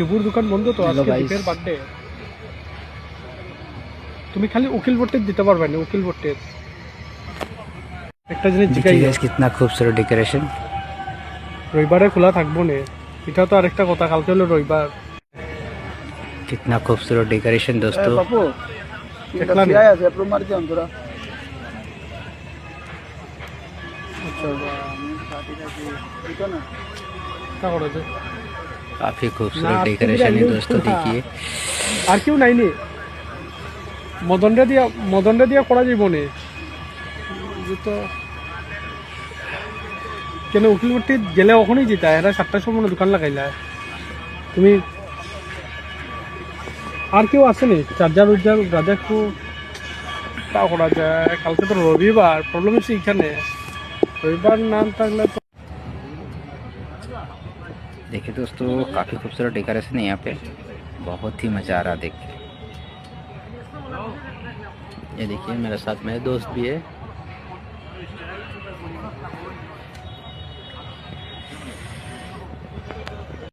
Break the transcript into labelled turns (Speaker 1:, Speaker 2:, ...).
Speaker 1: শিবুর দোকান বন্ধ তো আজকে দীপের বার্থডে। তুমি খালি উকিল ভোটের দিতে পারবে না, উকিল ভোটের একটা জিনিস জিজ্ঞাসা।
Speaker 2: देखिए कितना खूबसूरत डेकोरेशन।
Speaker 1: রবিবারে খোলা থাকবো না, এটা তো আরেকটা কথা, কালকে হলো রবিবার।
Speaker 2: कितना खूबसूरत डेकोरेशन दोस्तों।
Speaker 1: দেখলা নি? তা করো যে।
Speaker 2: काफी खूबसूरत डेकोरेशन है दोस्तों, देखिए।
Speaker 1: আর কেউ নাইনি, মদনটা দিয়া করা যাইব নে তো। কেন উকিল ভর্তি গেলে ওখানেই যেতা, এরা 7টার সময় দোকান লাগাইলা তুমি। আর কেউ আসেনি চার্জার উজ্জার রাজা একটু তা করা যায়। কালকে তো রবিবার, প্রবলেম হচ্ছে এখানে রবিবার নাম থাকলে তো।
Speaker 2: देखिए दोस्तों काफी खूबसूरत डेकोरेशन है यहाँ पे, बहुत ही मजा आ रहा देख के। ये देखिए मेरे साथ मेरे दोस्त भी है।